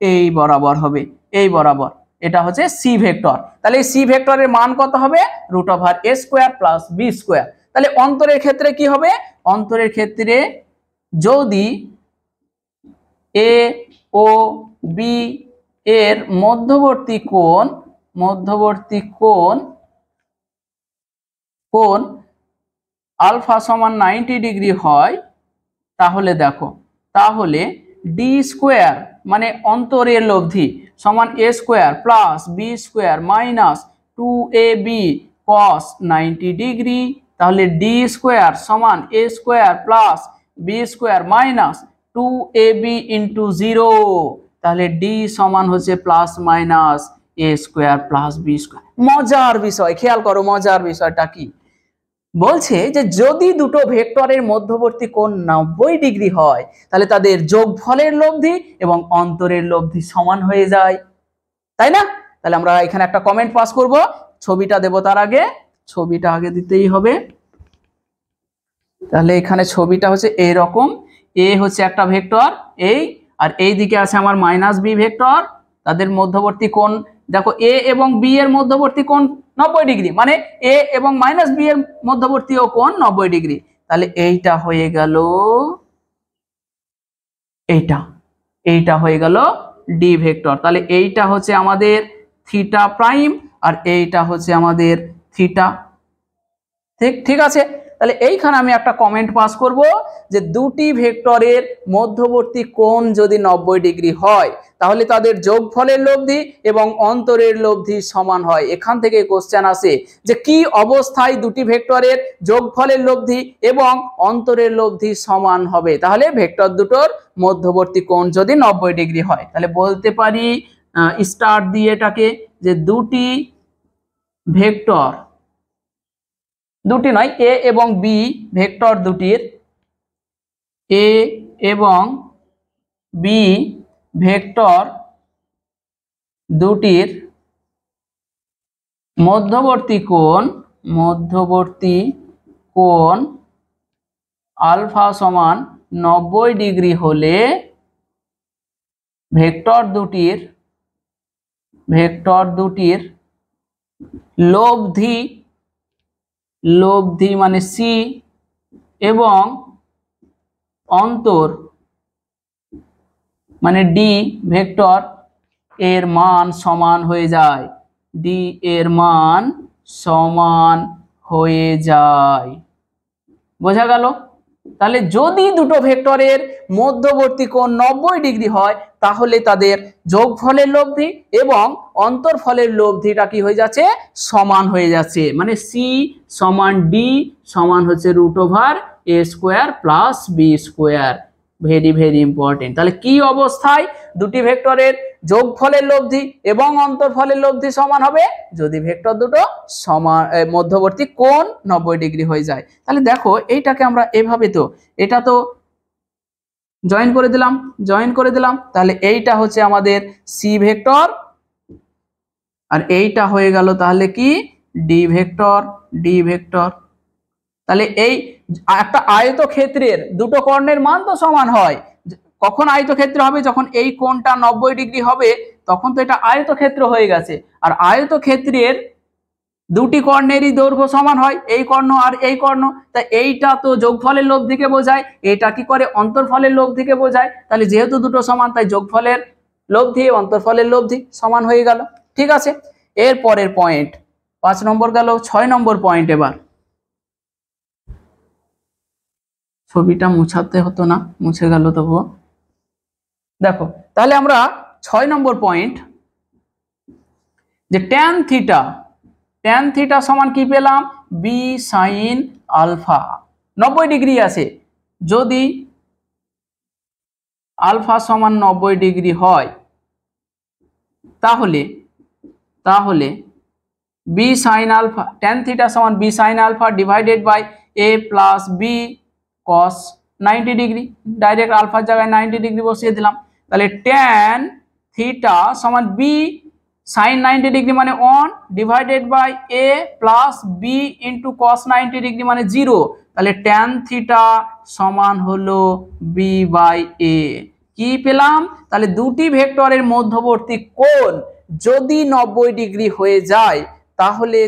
এই বরাবর হবে, এই বরাবর। এটা হচ্ছে সি ভেক্টর। তাহলে এই সি ভেক্টরের মান কত হবে? Root over A square plus B square. তাহলে অন্তরের ক্ষেত্রে কি হবে? অন্তরের ক্ষেত্রে যদি এ ও বি এর মধ্যবর্তী কোণ আলফা সমান 90 ডিগ্রি হয়, তাহলে দেখো, তাহলে ডি স্কোয়ার মানে অন্তরের লব্ধি সমান A square plus B square minus 2ab cos 90 degree, তাহলে ডি স্কোয়ার সমান A square plus B square minus 2ab into 0, তাহলে ডি সমান হচ্ছে plus minus A square plus B square. মজার বিষয়, খেয়াল করো মজার বিষয়টা কি বলছে, যে যদি দুটো ভেক্টরের মধ্যবর্তী কোণ 90 ডিগ্রি হয়, তাহলে তাদের যোগফলের লব্ধি এবং অন্তরের লব্ধি সমান হয়ে যায়, তাই না? তাহলে আমরা এখানে একটা কমেন্ট পাস করব, ছবিটা দেব, তার আগে ছবিটা আগে দিতেই হবে। তাহলে এখানে ছবিটা হচ্ছে এইরকম, এ হচ্ছে একটা ভেক্টর এই, আর এই দিকে আছে আমার মাইনাস বি ভেক্টর, তাদের মধ্যবর্তী কোণ দেখো এ এবং বি এর মধ্যবর্তী কোণ 90 ডিগ্রি, মানে এ এবং মাইনাস বি এর মধ্যবর্তীও কোণ 90 ডিগ্রি। তাহলে এইটা হয়ে গেল, এইটা হয়ে গেল ডি ভেক্টর। তাহলে এইটা হচ্ছে আমাদের থিটা প্রাইম আর এইটা হচ্ছে আমাদের থিটা। ঠিক আছে, তাহলে এইখানে আমি একটা কমেন্ট পাস করব যে দুটি ভেক্টরের মধ্যবর্তী কোণ যদি 90 ডিগ্রি হয়, তাহলে তাদের যোগফলের লব্ধি এবং অন্তরের লব্ধি সমান হয়। এখান থেকে কোশ্চেন আসে যে কি অবস্থায় দুটি ভেক্টরের যোগফলের লব্ধি এবং অন্তরের লব্ধি সমান হবে। তাহলে ভেক্টর দুটোর মধ্যবর্তী কোণ যদি 90 ডিগ্রি হয়, তাহলে বলতে পারি স্টার দিয়ে এটাকে, যে দুটি ভেক্টর, দুটি নয়, এ এবং বি ভেক্টর দুটির, এ এবং বি ভেক্টর দুটির মধ্যবর্তী কোণ আলফা সমান 90 ডিগ্রি হলে ভেক্টর দুটির লব্ধি মানে সি এবং অন্তর মানে ডি ভেক্টর এর মান সমান হয়ে যায়, ডি এর মান সমান হয়ে যায়। বোঝা গেল? তাহলে যদি দুটো ভেক্টরের মধ্যবর্তী কোণ 90 ডিগ্রি হয়, তাহলে তাদের যোগফলের লব্ধি এবং অন্তরফলের লব্ধিটা কি হয়ে যাচ্ছে? সমান হয়ে যাচ্ছে, মানে সি সমান ডি সমান হচ্ছে root over A square plus B square. Very very important. তাহলে কি অবস্থায় দুটি ভেক্টরের যোগফলের লব্ধি এবং অন্তরফলের লব্ধি সমান হবে যদি ভেক্টর দুটো সমান মধ্যবর্তী কোণ 90 ডিগ্রি হয়ে যায়। তাহলে দেখো এইটাকে আমরা এভাবে, তো এটা তো জয়েন করে দিলাম, তাহলে এইটা হচ্ছে আমাদের সি ভেক্টর আর এইটা হয়ে গেল তাহলে কি ডি ভেক্টর। তাহলে এই একটা আয়তক্ষেত্রের দুটো কর্ণের মান তো সমান হয়। কখন আয়তক্ষেত্র হবে? যখন এই কোণটা 90 ডিগ্রি হবে তখন তো এটা আয়তক্ষেত্র হয়ে গেছে। আর আয়তক্ষেত্রের দুটি কর্ণেরই দৈর্ঘ্য সমান হয়, এই কর্ণ আর এই কর্ণ। তাই এইটা তো যোগফলের লব্ধিকে বোঝায়, এটা কি করে অন্তরফলের লব্ধিকে বোঝায়। তাহলে যেহেতু দুটো সমান তাই যোগফলের লব্ধি অন্তরফলের লব্ধি সমান হয়ে গেল। ঠিক আছে, এর পরের পয়েন্ট 5 নম্বর গেল। 6 নম্বর পয়েন্ট, এবার ছবিটা মুছাতে হতো না, মুছে গেল তবুও। দেখো তাহলে আমরা 6 নম্বর পয়েন্ট, যে ট্যান থিটা সমান কি পেলাম? B sine alpha. 90 ডিগ্রি আছে, যদি আলফা সমান 90 ডিগ্রি হয় তাহলে B sine alpha, tan theta সমান B sine alpha divided by A plus B cos 90 degree. Direct আলফার জায়গায় 90 ডিগ্রি বসিয়ে দিলাম। তাহলে ট্যান থিটা সমান বি সাইন 90 ডিগ্রি মানে 1 divided by A plus B into cos 90 degree মানে 0। তাহলে ট্যান থিটা সমান হলো বি বাই এ। কি পেলাম? তাহলে দুটি ভেক্টরের মধ্যবর্তী কোণ যদি 90 ডিগ্রি হয়ে যায় তাহলে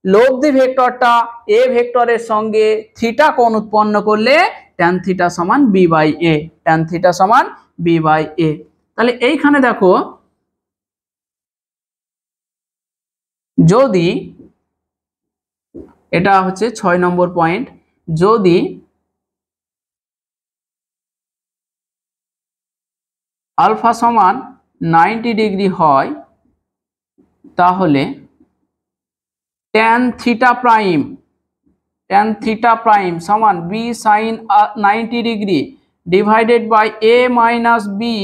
লব্ধি ভেক্টরটা এ ভেক্টরের সঙ্গে থিটা কোণ উৎপন্ন করলে ট্যান থিটা সমান B by A, tan theta সমান বি বাই এ। তাহলে এইখানে দেখো, যদি এটা হচ্ছে 6 নম্বর পয়েন্ট, যদি আলফা সমান 90 ডিগ্রি হয় তাহলে ট্যান থিটা প্রাইম সমান B sine 90 degree divided by A minus B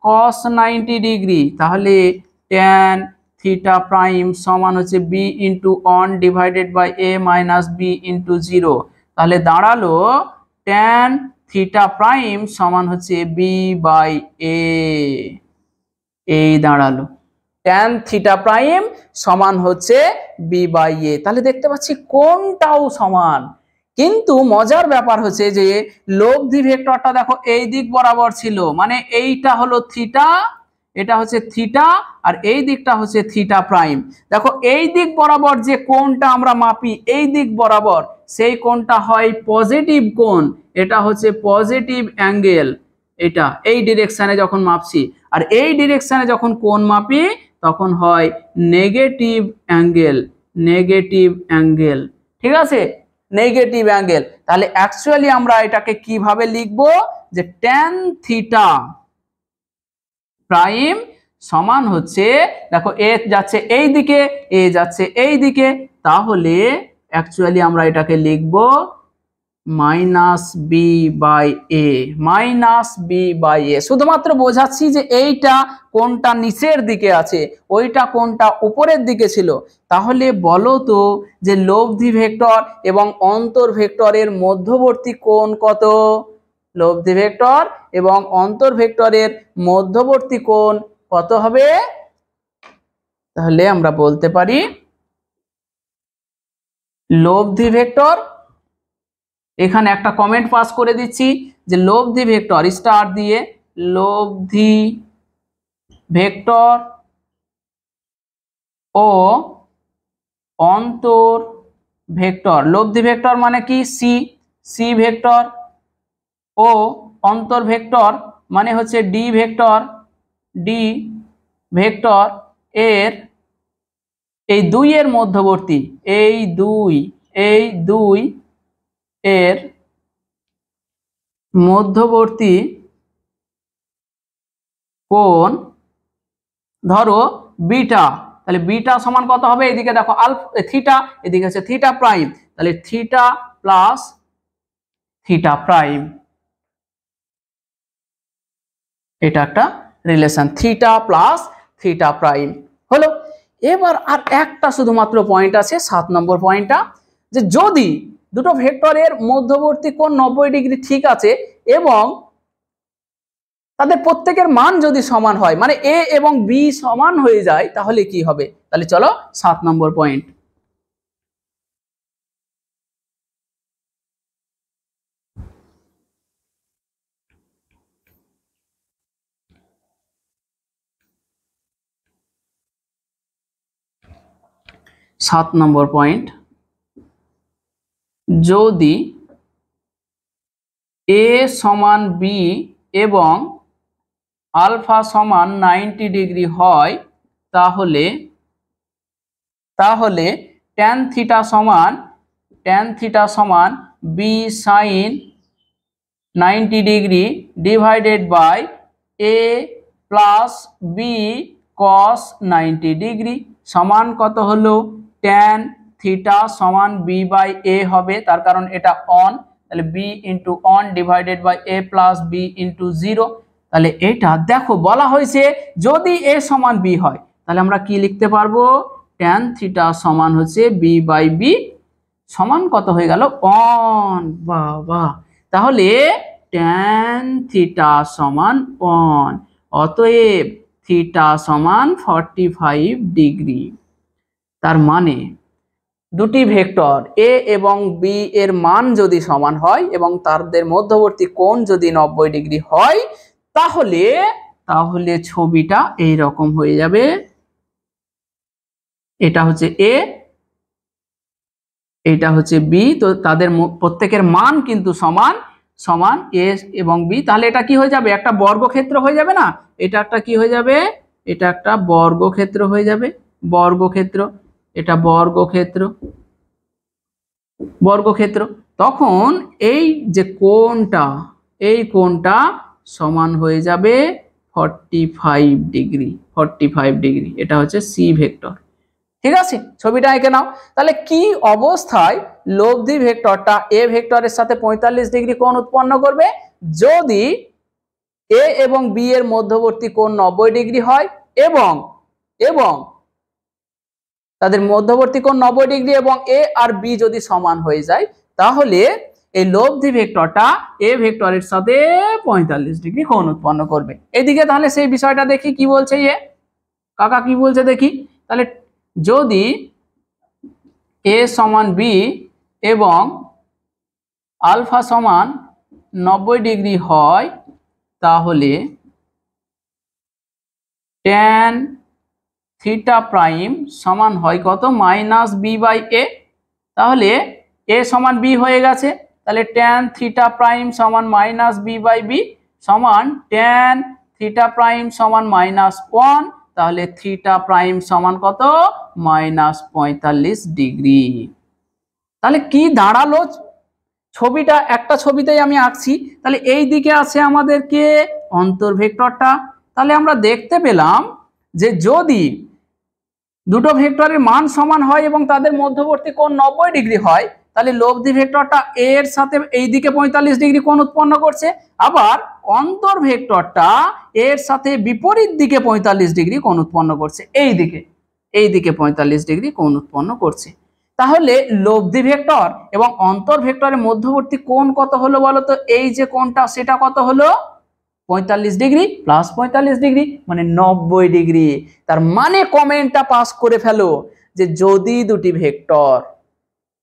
cos 90 degree. তাহলে ট্যান থিটা প্রাইম সমান হচ্ছে B into 1 divided by A minus B into 0। তাহলে দাঁড়ালো ট্যান থিটা প্রাইম সমান হচ্ছে বি বাই এ। এই দাঁড়ালো ট্যান থিটা প্রাইম সমান হচ্ছে বি বাই এ। তাহলে দেখতে পাচ্ছি কোনটাও সমান। কিন্তু মজার ব্যাপার হচ্ছে যে লব্ধি ভেক্টরটা দেখো এই দিক বরাবর ছিল, মানে এইটা হলো থিটা, এটা হচ্ছে থিটা আর এই দিকটা হচ্ছে থিটা প্রাইম। দেখো এই দিক বরাবর যে কোণটা আমরা মাপি এই দিক বরাবর, সেই কোণটা হয় পজিটিভ কোণ, এটা হচ্ছে পজিটিভ অ্যাঙ্গেল। এটা এই ডিরেকশনে যখন মাপছি, আর এই ডিরেকশনে যখন কোণ মাপি তখন হয় নেগেটিভ অ্যাঙ্গেল। ঠিক আছে, নেগেটিভ অ্যাঙ্গেল। তাহলে অ্যাকচুয়ালি আমরা এটাকে কিভাবে লিখবো, যে ট্যান থিটা প্রাইম সমান হচ্ছে, দেখো এ যাচ্ছে এই দিকে, এ যাচ্ছে এই দিকে, তাহলে অ্যাকচুয়ালি আমরা এটাকে লিখবো মাইনাস বি বাই এ। শুধুমাত্র বোঝাচ্ছি যে এইটা কোনটা নিচের দিকে আছে, ওইটা কোনটা উপরের দিকে ছিল। তাহলে বলো তো যে লব্ধি ভেক্টর এবং অন্তর ভেক্টরের মধ্যবর্তী কোণ কত? লব্ধি ভেক্টর এবং অন্তর ভেক্টরের মধ্যবর্তী কোণ কত হবে? তাহলে আমরা বলতে পারি লব্ধি ভেক্টর, এখানে একটা কমেন্ট পাস করে দিচ্ছি যে লব্ধি ভেক্টর স্টার দিয়ে, লব্ধি ভেক্টর ও অন্তর ভেক্টর। লব্ধি ভেক্টর মানে কি? সি ভেক্টর, ও অন্তর ভেক্টর মানে হচ্ছে ডি ভেক্টর এর এই দুই এর মধ্যবর্তী, এই দুই এর মধ্যবর্তী কোণ ধরো বিটা। তাহলে বিটা সমান কত হবে? এদিকে দেখো আলফা থিটা, এদিকে হচ্ছে থিটা প্রাইম, তাহলে থিটা প্লাস থিটা প্রাইম। এটা একটা relation theta plus theta prime হলো। এবার আর একটা শুধুমাত্র পয়েন্ট আছে 7 নম্বর পয়েন্টটা, যে যদি দুটো ভেক্টরের মধ্যবর্তী কোণ 90 ডিগ্রি ঠিক আছে এবং তাদের প্রত্যেকের মান যদি সমান হয়, মানে এ এবং বি সমান হয়ে যায়, তাহলে কি হবে? তাহলে চলো 7 নম্বর পয়েন্ট। সাত নম্বর পয়েন্ট, যদি এ সমান বি এবং আলফা সমান 90 ডিগ্রি হয়, তাহলে ট্যান থিটা সমান B sine 90 degree divided by A plus B cos 90 degree সমান কত হলো? ট্যান থিটা সমান বি বাই এ হবে, তার কারণ এটা অন, তাহলে B into one divided by A plus B into 0। তাহলে এটা দেখো বলা হয়েছে যদি এ সমান বি হয়, তাহলে আমরা কি লিখতে পারবো? ট্যান থিটা সমান হচ্ছে বি বাই বি সমান কত হয়ে গেল? অন। বাবা, তাহলে ট্যান থিটা সমান অন, অতএব থিটা সমান 45 ডিগ্রি। তার মানে দুটি ভেক্টর এ এবং বি এর মান যদি সমান হয় এবং তাদের মধ্যবর্তী কোণ যদি 90 ডিগ্রি হয়, তাহলে ছবিটা এই রকম হয়ে যাবে। এটা হচ্ছে এ, এটা হচ্ছে বি, তো তাদের প্রত্যেকের মান কিন্তু সমান এ এবং বি। তাহলে এটা কি হয়ে যাবে? একটা বর্গক্ষেত্র হয়ে যাবে না? এটা একটা কি হয়ে যাবে? এটা একটা বর্গক্ষেত্র হয়ে যাবে। বর্গক্ষেত্র, এটা বর্গক্ষেত্র। তখন এই যে এই কোণটা সমান হয়ে যাবে 45 ডিগ্রি। এটা হচ্ছে সি ভেক্টর। ঠিক আছে, ছবিটা এঁকে নাও। তাহলে কি অবস্থায় লব্ধি ভেক্টরটা এ ভেক্টরের সাথে 45 ডিগ্রি কোণ উৎপন্ন করবে? যদি এ এবং বি এর মধ্যবর্তী কোণ 90 ডিগ্রি হয় এবং তাদের মধ্যবর্তী কোণ 90 ডিগ্রি এবং এ আর বি যদি সমান হয়ে যায়, তাহলে এই লব্ধি ভেক্টরটা এ ভেক্টরের সাথে 45 ডিগ্রি কোণ উৎপন্ন করবে। এদিকে তাহলে সেই বিষয়টা দেখি কি বলছে কাকা কি বলছে দেখি। তাহলে যদি এ সমান বি এবং আলফা সমান 90 ডিগ্রি হয়, তাহলে ট্যান থিটা প্রাইম সমান হয় কত? Minus B by A. তাহলে এ সমান বি হয়ে গেছে, তাহলে ট্যান থিটা প্রাইম সমান মাইনাস বি বাই বি সমান ট্যান থিটা প্রাইম সমান -1, তাহলে থিটা প্রাইম সমান কত? -45 ডিগ্রি। তাহলে কি দাঁড়ালো ছবিটা? একটা ছবিতেই আমি আঁকছি। তাহলে এই দিকে আছে আমাদেরকে অন্তর্ভেক্টরটা। তাহলে আমরা দেখতে পেলাম যে যদি দুটো ভেক্টরের মান সমান হয় এবং তাদের মধ্যবর্তী কোণ 90 ডিগ্রি হয়, তাহলে লব্ধি ভেক্টরটা এর সাথে এই দিকে 45 ডিগ্রি কোণ উৎপন্ন করছে, আবার অন্তর ভেক্টরটা এর সাথে বিপরীত দিকে 45 ডিগ্রি কোণ উৎপন্ন করছে। এই দিকে 45 ডিগ্রি কোণ উৎপন্ন করছে। তাহলে লব্ধি ভেক্টর এবং অন্তর ভেক্টরের মধ্যবর্তী কোণ কত হলো বলো তো? এই যে কোণটা, সেটা কত হলো? 45 ডিগ্রি প্লাস 45 ডিগ্রি মানে 90 ডিগ্রি। তার মানে কমেন্টটা পাস করে ফেলো যে যদি দুটি ভেক্টর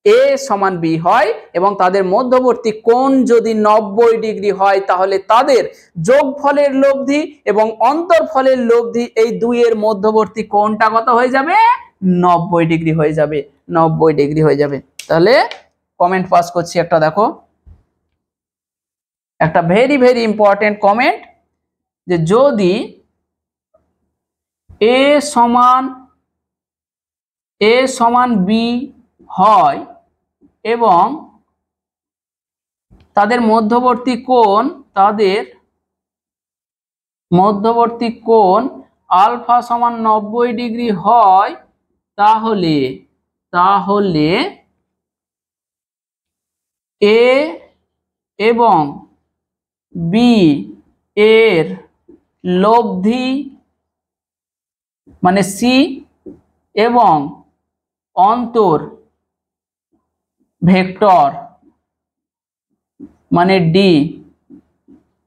এ সমান বি হয় এবং তাদের মধ্যবর্তী কোণ যদি 90 ডিগ্রি হয়, তাহলে তাদের যোগফলের লব্ধি এবং অন্তরফলের লব্ধি এই দুইয়ের মধ্যবর্তী কোণটা কত হয়ে যাবে? 90 ডিগ্রি হয়ে যাবে। 90 ডিগ্রি হয়ে যাবে। তাহলে কমেন্ট পাস করছি একটা, দেখো একটা ভেরি ভেরি ইম্পর্টেন্ট কমেন্ট, যে যদি এ সমান বি হয় এবং তাদের মধ্যবর্তী কোণ আলফা সমান 90 ডিগ্রি হয়, তাহলে এ এবং বি এর লব্ধি মানে সি এবং অন্তর ভেক্টর মানে ডি,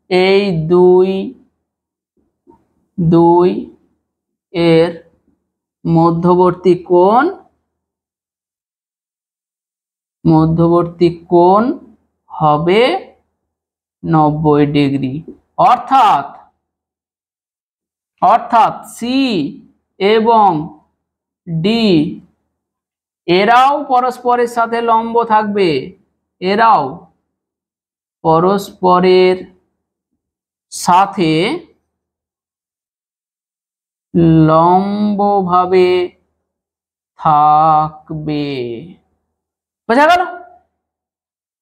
এই দুই এর মধ্যবর্তী কোণ হবে 90 ডিগ্রি। অর্থাৎ সি এবং ডি এরাও পরস্পরের সাথে লম্ব থাকবে, এরাও পরস্পরের সাথে লম্বভাবে থাকবে। বোঝা গেল?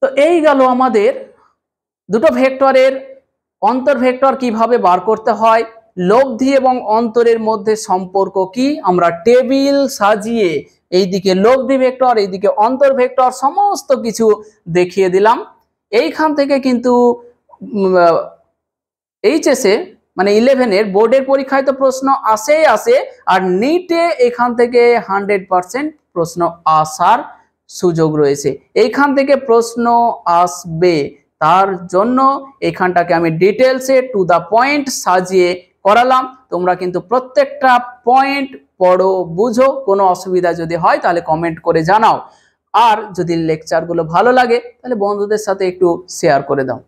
তো এই গেল আমাদের দুটো ভেক্টরের অন্তর ভেক্টর কিভাবে বার করতে হয়, লব্ধি এবং অন্তরের মধ্যে সম্পর্ক কি, আমরা টেবিল সাজিয়ে এইদিকে লব্ধি ভেক্টর এইদিকে অন্তর ভেক্টর সমস্ত কিছু দেখিয়ে দিলাম। এইখান থেকে কিন্তু এইচএসে মানে 11-এর বোর্ডের পরীক্ষায় তো প্রশ্ন আসে, আর নিটে এখান থেকে 100% প্রশ্ন আসার সুযোগ রয়েছে। এইখান থেকে প্রশ্ন আসবে, তার জন্য এখানটাকে আমি ডিটেলসে টু দা পয়েন্ট সাজিয়ে করালাম। তোমরা কিন্তু প্রত্যেকটা পয়েন্ট পড়ো, বুঝো। কোনো অসুবিধা যদি হয় তাহলে কমেন্ট করে জানাও। আর যদি লেকচারগুলো ভালো লাগে তাহলে বন্ধুদের সাথে একটু শেয়ার করে দাও।